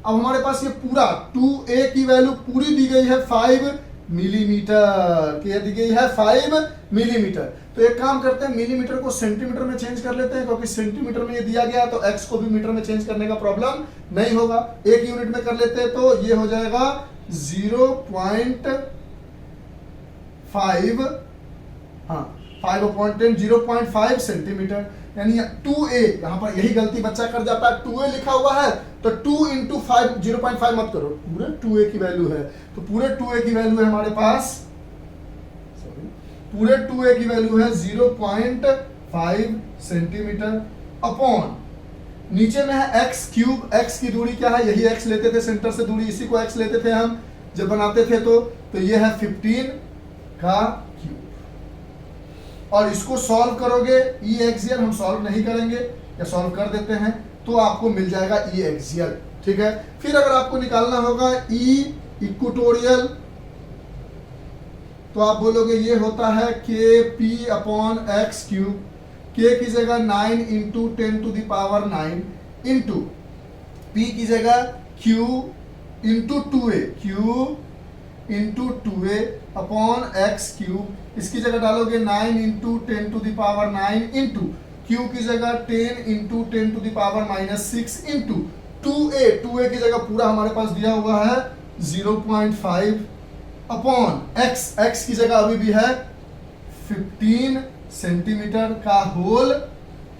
अब हमारे पास ये पूरा 2a की वैल्यू पूरी दी गई है 5 मिलीमीटर, क्या दी गई है 5 मिलीमीटर। तो एक काम करते हैं मिलीमीटर को सेंटीमीटर में चेंज कर लेते हैं, क्योंकि सेंटीमीटर में ये दिया गया तो x को भी मीटर में चेंज करने का प्रॉब्लम नहीं होगा। एक यूनिट में कर लेते हैं तो ये हो जाएगा 0.5, हाँ 5/10 0.5 सेंटीमीटर, यानी 2a, यहां पर यही गलती बच्चा कर जाता है, 2a लिखा हुआ है तो 2 इंटू 5 0.5 मत करो, पूरे 2a की वैल्यू है तो पूरे 2a की वैल्यू है हमारे पास, पूरे 2a की वैल्यू है 0.5 सेंटीमीटर अपॉन नीचे में है x क्यूब, x की दूरी क्या है, यही x लेते थे सेंटर से दूरी, इसी को x लेते थे हम जब बनाते थे तो ये है 15 का क्यूब। और इसको सॉल्व करोगे ई एक्सियल हम सॉल्व नहीं करेंगे या सॉल्व कर देते हैं तो आपको मिल जाएगा ई एक्सियल, ठीक है। फिर अगर आपको निकालना होगा ई इक्वेटोरियल तो आप बोलोगे ये होता है के पी अपॉन एक्स क्यूब, के की जगह 9 into 10 to the power 9 into P की जगह Q into 2a, Q into 2a upon X cube, इसकी जगह डालोगे 9 into 10 to the power 9 into Q की जगह 10 into 10 to the power -6 into 2a की जगह पूरा हमारे पास दिया हुआ है 0.5 अपॉन x की जगह अभी भी है 15 सेंटीमीटर का होल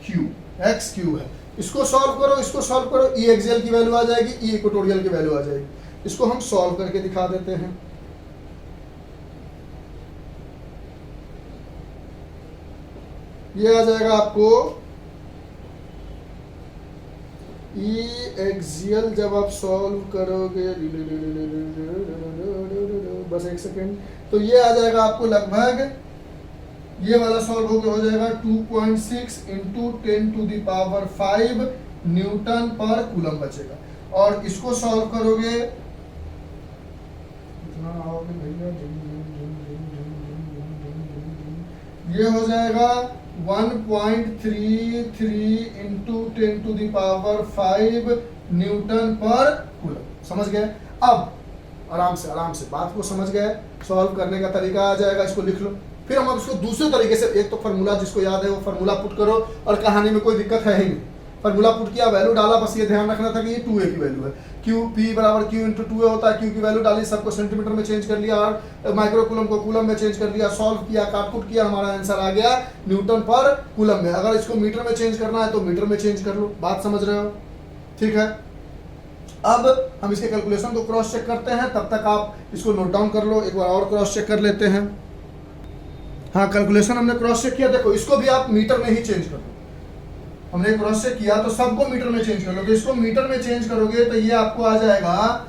क्यूब, x क्यूब है। इसको सॉल्व करो, इसको सॉल्व करो, ई एक्सियल की वैल्यू आ जाएगी, ई इक्वेटोरियल की वैल्यू आ जाएगी। इसको हम सॉल्व करके दिखा देते हैं। ये आ जाएगा आपको ई एक्सियल, जब आप सॉल्व करोगे बस एक सेकेंड, तो ये आ जाएगा आपको लगभग, ये वाला सॉल्व हो जाएगा 2.6 into 10 to the power 5 newton पर कूलम बचेगा। और इसको सॉल्व करोगे ये हो जाएगा 1.33 into 10 to the power 5 newton पर कूलम। समझ गए? अब आराम से बात को समझ गए, सॉल्व करने का तरीका आ जाएगा, इसको लिख लो। फिर हम अब इसको दूसरे तरीके से, एक तो फार्मूला जिसको याद है वो फार्मूला पुट करो, और कहानी में कोई दिक्कत है ही नहीं, फार्मूला पुट किया, वैल्यू डाला, बस ये ध्यान रखना था कि ये 2a की वैल्यू है, क्यू पी बराबर क्यू इंटू 2a होता है, क्यू की वैल्यू डाली, सबको सेंटीमीटर में चेंज कर लिया और माइक्रोकूलम को कूलम में चेंज कर लिया, सॉल्व किया, काटपुट किया, हमारा आंसर आ गया न्यूटन पर कूलम में। अगर इसको मीटर में चेंज करना है तो मीटर में चेंज कर लो। बात समझ रहे हो? ठीक है। अब हम इसके कैलकुलेशन को क्रॉस चेक करते हैं, तब तक आप इसको नोट डाउन कर लो, एक बार और क्रॉस चेक कर लेते हैं। हाँ, कैलकुलेशन हमने क्रॉस चेक किया, देखो इसको भी आप मीटर में ही चेंज कर लो। हमने क्रॉस चेक किया तो सबको मीटर में चेंज कर लो, तो इसको मीटर में चेंज करोगे तो ये आपको आ जाएगा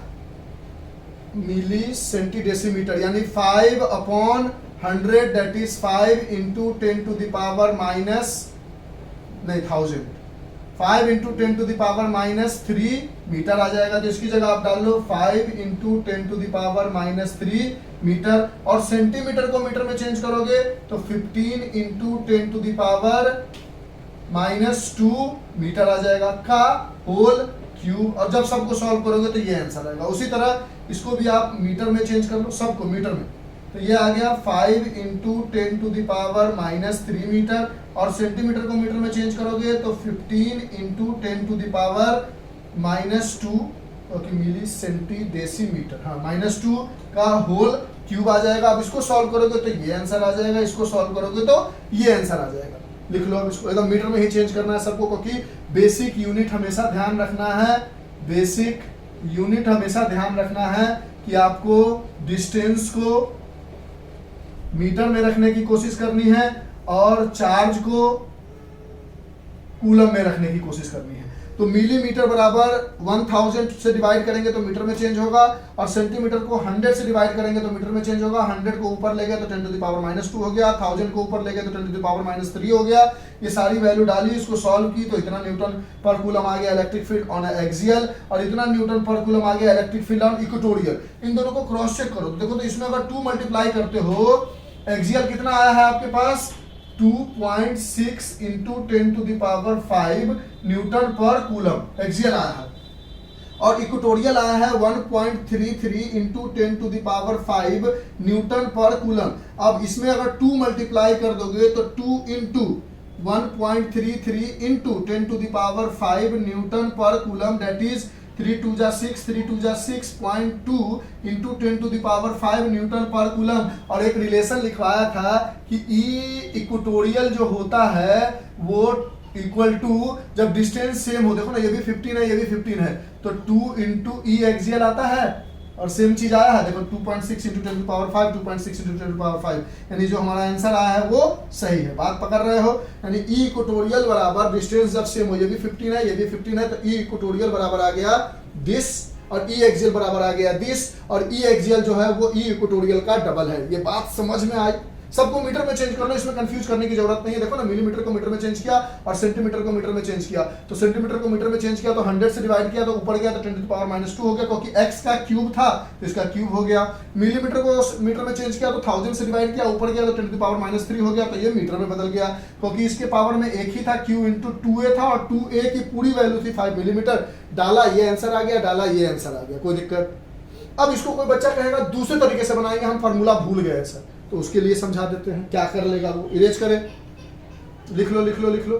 मिली सेंटी डेसीमीटर, यानी 5/100 100 that is 5 into 10 to the power minus नहीं 1000, 5 into 10 to the power minus 3 metre आ जाएगा। तो इसकी जगह आप डाल लो 5 into 10 to the power minus 3 metre, और सेंटीमीटर को मीटर में चेंज करोगे तो 15 into 10 to the power minus 2 metre आ जाएगा का होल क्यूब। और जब सबको सॉल्व करोगे तो ये आंसर आएगा। उसी तरह इसको भी आप मीटर में चेंज कर लो, सबको मीटर में, तो ये आ गया 5 into 10 to the power minus 3 metre, और सेंटीमीटर को मीटर में चेंज करोगे तो 15 into 10 to the power minus 2 okay milli centi decimetre, हाँ -2 का होल क्यूब आ जाएगा। अब इसको सॉल्व करोगे तो ये आंसर आ जाएगा, इसको सॉल्व करोगे तो ये आंसर आ जाएगा। लिख लो, अब इसको एकदम मीटर में ही चेंज करना है सबको, क्योंकि बेसिक यूनिट हमेशा ध्यान रखना है, बेसिक यूनिट हमेशा ध्यान रखना है कि आपको डिस्टेंस को मीटर में रखने की कोशिश करनी है और चार्ज को कूलम में रखने की कोशिश करनी है। तो मिलीमीटर बराबर 1000 से डिवाइड करेंगे तो मीटर में चेंज होगा, और सेंटीमीटर को 100 से डिवाइड करेंगे तो मीटर में चेंज होगा। 100 को ऊपर ले गए तो 10 टू द पावर माइनस 2 हो गया, 1000 को ऊपर ले गए तो 10 टू द पावर माइनस 3 हो गया। ये सारी वैल्यू डाली, इसको सॉल्व की तो इतना न्यूटन पर कूलम आ गया इलेक्ट्रिक फील्ड ऑन एक्सियल, और इतना न्यूटन पर कूलम आ गया इलेक्ट्रिक फील्ड ऑन इक्वेटोरियल। इन दोनों को क्रॉस चेक करो तो देखो, तो इसमें अगर 2 मल्टीप्लाई करते हो, एक्सियल कितना आया है आपके पास 2.6 into 10 to the power 5 newton पर कूलम एक्सियल आया है, और इक्वेटोरियल आया है 1.33 into 10 to the power 5 newton पर कूलम। अब इसमें अगर 2 मल्टीप्लाई कर दोगे तो 2 into 1.33 into 10 to the power 5 newton पर कूलम, दैट इज 3 2 जा 6, 3 2 जा 6.2 into 10 to the power 5 newton पर कूलम। और एक रिलेशन लिखवाया था कि ई इक्वेटोरियल जो होता है वो इक्वल टू, जब डिस्टेंस सेम हो, देखो ना ये भी 15 है ये भी 15 है, तो 2 इंटू ई एक्सियल आता है, और सेम चीज आया है देखो 2.6 into 10 to power 5, 2.6 into 10 to power 5, यानी जो हमारा आंसर आया है वो सही है। बात पकड़ रहे हो, यानी ई इक्वेटोरियल बराबर डिस्टेंस जब सेम हो, ये भी 15 है ये भी 15 है, तो ई इक्वेटोरियल बराबर आ गया दिस, और ई एक्सियल बराबर आ गया दिस, और ई एक्सियल जो है वो ई इक्वेटोरियल का डबल है। ये बात समझ में आई? सबको मीटर में चेंज कर लो, इसमें कंफ्यूज करने की जरूरत नहीं है। देखो ना, मिलीमीटर को मीटर में चेंज किया और सेंटीमीटर को मीटर में चेंज किया, तो सेंटीमीटर को मीटर में चेंज किया तो 100 से डिवाइड किया तो ऊपर गया तो 10 टू द पावर माइनस 2 हो गया, क्योंकि x का क्यूब था तो इसका क्यूब हो गया। मिलीमीटर को मीटर में चेंज किया तो 1000 से डिवाइड किया, ऊपर गया तो 10 टू द पावर माइनस 3 हो गया, तो ये मीटर में बदल गया, क्योंकि इसके पावर में एक ही था, q इंटू 2a था, और 2a की पूरी वैल्यू थी 5 मिलीमीटर। डाला ये आंसर आ गया, डाला ये आंसर आ गया, कोई दिक्कत। अब इसको कोई बच्चा कहेगा दूसरे तरीके से बनाएंगे, हम फार्मूला भूल गए सर, तो उसके लिए समझा देते हैं। क्या कर लेगा वो, इरेज करे, लिख लो लिख लो लिख लो।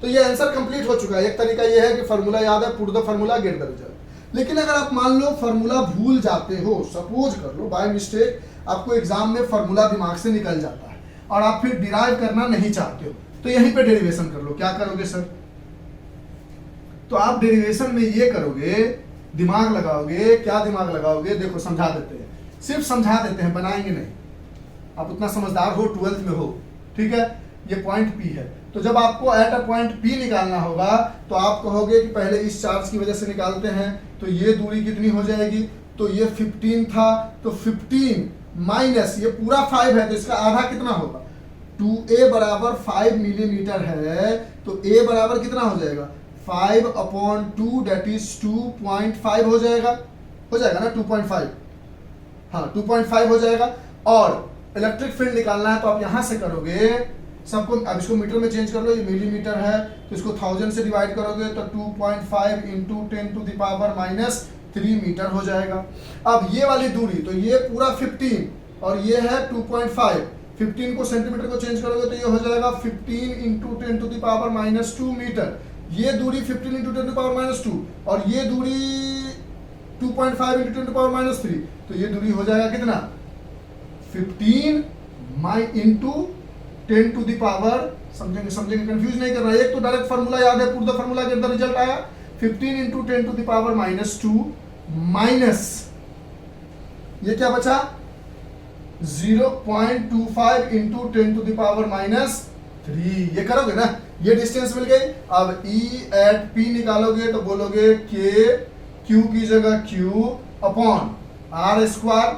तो ये आंसर कंप्लीट हो चुका है। एक तरीका ये है कि फार्मूला याद है, put the formula get the result. लेकिन अगर आप मान लो फार्मूला भूल जाते हो, सपोज कर लो बाय मिस्टेक आपको एग्जाम में फार्मूला दिमाग से निकल जाता है और आप फिर डिराइव करना नहीं चाहते हो, तो यहीं पे डेरिवेशन कर लो। क्या करोगे सर? तो आप डेरिवेशन में ये करोगे, दिमाग लगाओगे। क्या दिमाग लगाओगे? देखो समझा देते हैं, सिर्फ समझा देते हैं, बनाएंगे नहीं। आप उतना समझदार हो, 12th में हो, ठीक है। ये पॉइंट P है, तो जब आपको एट अ पॉइंट P निकालना होगा तो आप कहोगे कि पहले इस चार्ज की वजह से निकालते हैं, तो ये दूरी कितनी हो जाएगी, तो ये 15 था, तो 15 माइनस ये पूरा 5 है, तो इसका आधा कितना होगा, 2a बराबर 5 मिलीमीटर है, तो a बराबर कितना हो जाएगा 5/2, दैट इज 2.5 हो जाएगा ना, 2.5, हाँ 2.5 हो जाएगा। और इलेक्ट्रिक फील्ड निकालना है तो आप यहां से करोगे सबको, अब इसको मीटर में चेंज कर लो, ये मिलीमीटर है तो इसको 1000 से डिवाइड करोगे तो 2.5 into 10 to the power minus 3 metre हो जाएगा। अब ये वाली दूरी, तो ये पूरा 15 और ये है 2.5, 15 को सेंटीमीटर को चेंज करोगे तो ये हो जाएगा 15 into 10 to the power minus 2 metre. ये दूरी 15 into 10 to the power minus 2 और ये दूरी 2.5 into 10 to the power minus 3, तो ये दूरी हो जाएगा कितना 15 इंटू 10 टू द पावर, समझेंगे कंफ्यूज नहीं करना। एक तो डायरेक्ट फार्मूला याद है, put the formula get the result आया 15 into 10 to the power minus 2 minus ये क्या बचा 0.25 into 10 to the power minus 3। ये करोगे ना, ये डिस्टेंस मिल गई। अब E एट P निकालोगे तो बोलोगे K Q की जगह Q upon R square,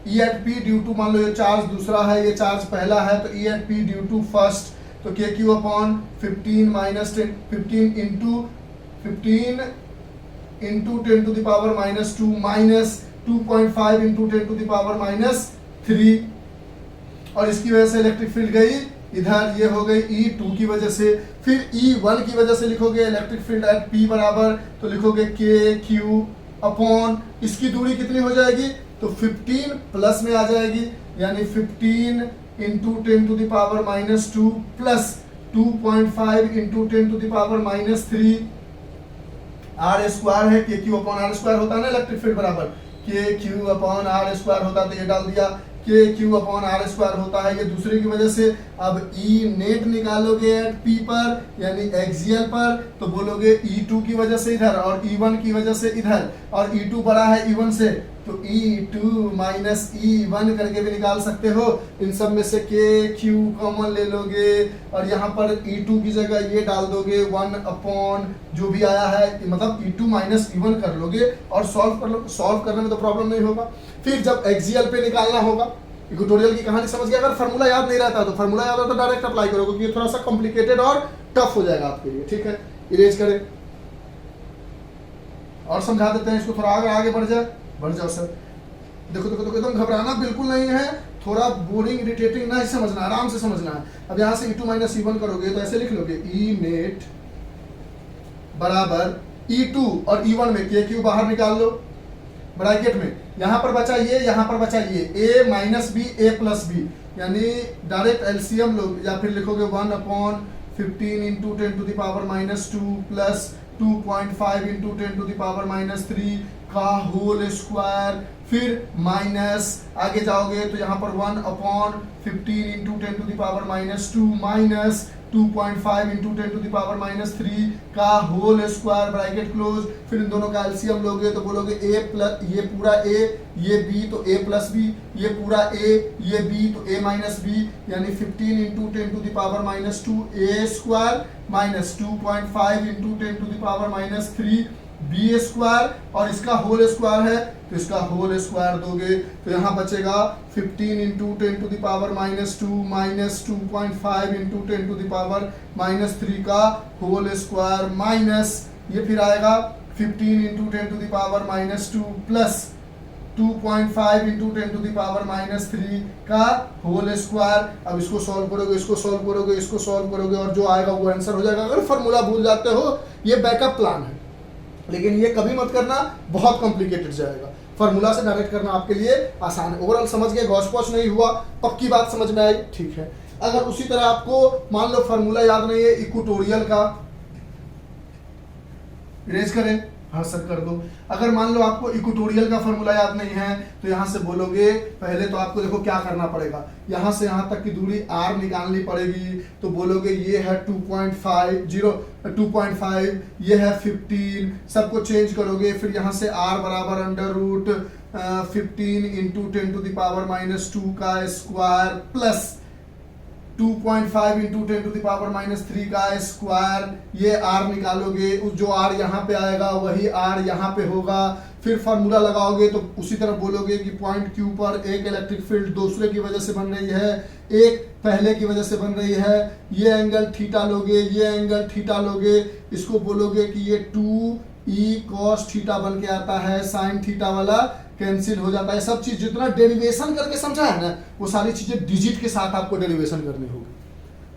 E at P due to, मान लो ये चार्ज दूसरा है, ये चार्ज पहला है, तो E at P due to first, तो K Q upon 15 minus 10, 15 into 10 to the power minus 2 minus 2.5 into 10 to the power minus 3, और इसकी वजह से इलेक्ट्रिक फील्ड गई इधर, ये हो गई E2 की वजह से। फिर E1 की वजह से लिखोगे इलेक्ट्रिक फील्ड एट P बराबर, तो लिखोगे के क्यू अपॉन, इसकी दूरी कितनी हो जाएगी, तो 15 प्लस में आ जाएगी, यानी 15 into 10 to the power minus 2 plus 2.5 into 10 to the power minus 3 R square है, K Q upon are square होता है ना इलेक्ट्रिक फील्ड बराबर, के क्यू अपॉन आर स्क्वायर होता है, तो ये डाल दिया, के क्यू अपॉन आर स्क्वायर होता है, ये दूसरे की वजह से। अब ई नेट निकालोगे एट पी पर, यानी एक्सियल पर, तो बोलोगे E2 की वजह से इधर और E1 की वजह से इधर, और E2 बड़ा है E1 से, तो E2 माइनस E1 करके भी निकाल सकते हो। इन सब में से के क्यू कॉमन ले लोगे, और यहाँ पर E2 की जगह ये डाल दोगे 1 अपॉन जो भी आया है, मतलब E2 माइनस E1 कर लोगे और सॉल्व कर लो। सॉल्व करने में तो प्रॉब्लम नहीं होगा। फिर जब एक्सियल पे निकालना होगा, इक्वेटोरियल की कहानी समझ गया। अगर फार्मूला याद नहीं रहता तो फार्मूला याद होता तो डायरेक्ट अप्लाई करोगे, क्योंकि ये थोड़ा सा कॉम्प्लिकेटेड और टफ हो जाएगा आपके लिए। ठीक है, इरेज करें और समझा देते हैं इसको, थोड़ा आगे बढ़ जाओ सर। देखो देखो देखो, एकदम घबराना बिल्कुल नहीं है, थोड़ा बोरिंग इरिटेटिंग नहीं समझना, आराम से समझना है। अब यहाँ से E2 माइनस E1 करोगे तो ऐसे लिख लोगे, ई नेट बराबर E2 और E1 में के क्यू बाहर निकाल लो ब्रैकेट में, यहाँ पर बचा ये, यहाँ पर बचा ये, a minus B A plus B, यानी डायरेक्ट एलसीएम लो, या फिर लिखोगे 1 upon 15 into 10 to the power minus 2 plus 2.5 into 10 to the power minus 3 का होल स्क्वायर, फिर माइनस आगे जाओगे तो यहाँ पर 1 upon 15 into 10 to the power minus 2 minus 2.5 into 10 to the power minus 3 का होल स्क्वायर ब्रैकेट क्लोज। फिर इन दोनों का एलसीएम लोगे तो बोलोगे a प्लस, ये पूरा a, ये b तो a प्लस b, ये पूरा a, ये b तो a माइनस b, यानी 15 into 10 to the power minus 2 a square minus 2.5 into 10 to the power minus 3 B square, और इसका होल स्क्वायर है तो इसका होल स्क्वायर दोगे तो यहाँ बचेगा 15 into 10 to the power minus 2 minus 2.5 into 10 to the power minus 3 का होल स्क्वायर, माइनस ये फिर आएगा 15 into 10 to the power minus 2 plus 2.5 into 10 to the power minus 3 का होल स्क्वायर। अब इसको सॉल्व करोगे, इसको सॉल्व करोगे, इसको सॉल्व करोगे, और जो आएगा वो आंसर हो जाएगा। अगर फॉर्मूला भूल जाते हो, ये बैकअप प्लान है, लेकिन ये कभी मत करना, बहुत कॉम्प्लिकेटेड जाएगा। फॉर्मूला से डायरेक्ट करना आपके लिए आसान है। ओवरऑल समझ गए, गॉस पॉच नहीं हुआ, पक्की बात समझ में आई, ठीक है। अगर उसी तरह आपको मान लो फॉर्मूला याद नहीं है इक्वेटोरियल का, इरेज करें, हाँ सर कर दो। अगर मान लो आपको इक्वेटोरियल का फॉर्मूला याद नहीं है तो यहाँ से बोलोगे, पहले तो आपको देखो क्या करना पड़ेगा, यहाँ से यहाँ तक की दूरी r निकालनी पड़ेगी, तो बोलोगे ये है 2.5, ये है 15, सबको चेंज करोगे, फिर यहाँ से r बराबर under root 15 into 10 to the power minus 2 का square plus 2.5 into 10 to the power minus 3 का स्क्वायर, ये r निकालोगे, जो r यहाँ पे आएगा वही r यहाँ पे होगा। फिर फार्मूला लगाओगे तो उसी तरह बोलोगे कि पॉइंट Q पर एक इलेक्ट्रिक फील्ड दूसरे की वजह से बन रही है, एक पहले की वजह से बन रही है, ये एंगल थीटा लोगे, ये एंगल थीटा लोगे, इसको बोलोगे कि ये 2e cos थीटा बन के आता है, साइन थीटा वाला कैंसिल हो जाता है। सब चीज जितना डेरिवेशन करके समझा है ना, वो सारी चीजें डिजिट के साथ आपको डेरिवेशन करनी होगी।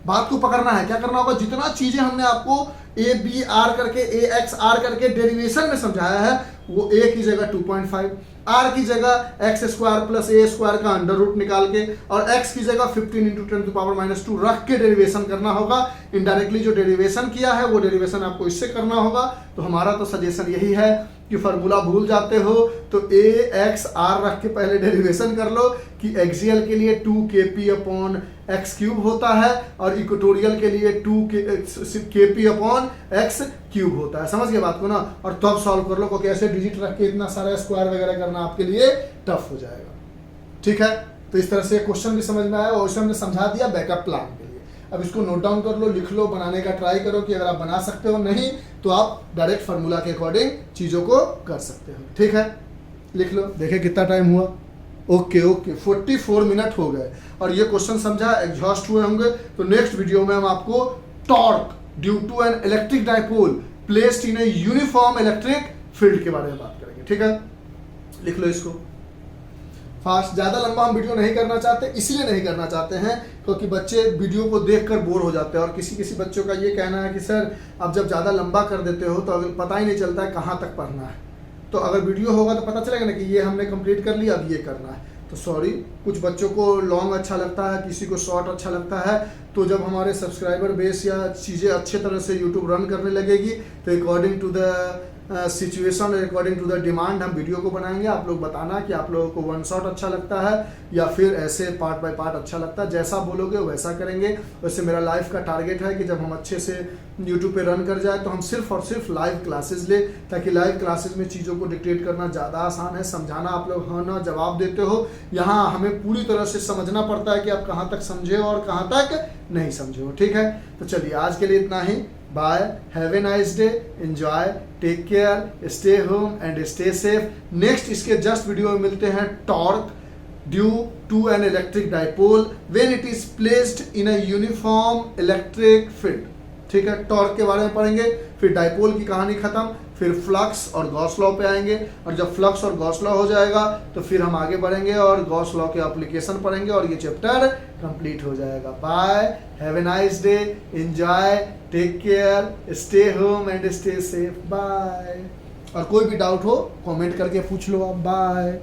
बात को पकड़ना है, क्या करना होगा, जितना चीजें हमने आपको ए बी आर करके, ए एक्स आर करके डेरिवेशन में समझाया है, वो ए की जगह 2.5, आर की जगह एक्स स्क्वायर प्लस ए स्क्वायर का अंडर रूट निकाल के, और एक्स की जगह 15 इंटू 10 टू पावर माइनस 2 रख के डेरिवेशन करना होगा। इनडायरेक्टली जो डेरिवेशन किया है वो डेरिवेशन आपको इससे करना होगा। तो हमारा तो सजेशन यही है कि फार्मूला भूल जाते हो तो ए एक्स आर रख के पहले डेरिवेशन कर लो कि एक्सियल के लिए 2 kp अपॉन एक्स क्यूब होता है और इक्वेटोरियल के लिए 2 kp अपॉन एक्स क्यूब होता है। समझ गए बात को ना, और तब सॉल्व कर लो, क्योंकि ऐसे डिजिट रख के इतना सारा स्क्वायर वगैरह करना आपके लिए टफ हो जाएगा। ठीक है, तो इस तरह से क्वेश्चन भी समझ में आया और हमने समझा दिया बैकअप प्लान के लिए। अब इसको नोट डाउन कर लो, लिख लो, बनाने का ट्राई करो कि अगर आप बना सकते हो, नहीं तो आप डायरेक्ट फार्मूला के अकॉर्डिंग चीज़ों को कर सकते हो। ठीक है, लिख लो, देखें कितना टाइम हुआ। ओके ओके 44 मिनट हो गए और ये क्वेश्चन समझा, एग्जॉस्ट हुए होंगे। तो नेक्स्ट वीडियो में हम आपको torque due to an electric dipole placed in a uniform electric field के बारे में बात करेंगे। ठीक है, लिख लो इसको फास्ट। ज्यादा लंबा हम वीडियो नहीं करना चाहते, इसलिए नहीं करना चाहते हैं क्योंकि बच्चे वीडियो को देखकर बोर हो जाते हैं और किसी किसी बच्चों का ये कहना है कि सर अब जब ज़्यादा लंबा कर देते हो तो अगर पता ही नहीं चलता है कहाँ तक पढ़ना है। तो अगर वीडियो होगा तो पता चलेगा ना कि ये हमने कंप्लीट कर लिया, अब ये करना है। तो सॉरी, कुछ बच्चों को लॉन्ग अच्छा लगता है, किसी को शॉर्ट अच्छा लगता है। तो जब हमारे सब्सक्राइबर बेस या चीज़ें अच्छे तरह से यूट्यूब रन करने लगेगी तो according to the situation, according to the demand हम वीडियो को बनाएंगे। आप लोग बताना कि आप लोगों को वन शॉट अच्छा लगता है या फिर ऐसे पार्ट बाय पार्ट अच्छा लगता है। जैसा बोलोगे वैसा करेंगे। वैसे मेरा लाइफ का टारगेट है कि जब हम अच्छे से यूट्यूब पे रन कर जाए तो हम सिर्फ और सिर्फ लाइव क्लासेस ले, ताकि लाइव क्लासेस में चीज़ों को डिक्टेट करना ज़्यादा आसान है, समझाना आप लोग हाँ ना जवाब देते हो। यहाँ हमें पूरी तरह से समझना पड़ता है कि आप कहाँ तक समझे हो और कहाँ तक नहीं समझे हो। ठीक है, तो चलिए आज के लिए इतना ही। Bye, have a nice day, enjoy, take care, stay home and stay safe. Next इसके जस्ट वीडियो में मिलते हैं torque due to an electric dipole when it is placed in a uniform electric field. ठीक है, टॉर्क के बारे में पढ़ेंगे, फिर डाइपोल की कहानी खत्म, फिर फ्लक्स और गॉस लॉ पे आएंगे। और जब फ्लक्स और गॉस लॉ हो जाएगा तो फिर हम आगे बढ़ेंगे और गॉस लॉ के एप्लीकेशन पढ़ेंगे और ये चैप्टर कंप्लीट हो जाएगा। Bye, have a nice day, enjoy, take care, stay home and stay safe. Bye. और कोई भी डाउट हो कमेंट करके पूछ लो आप। बाय।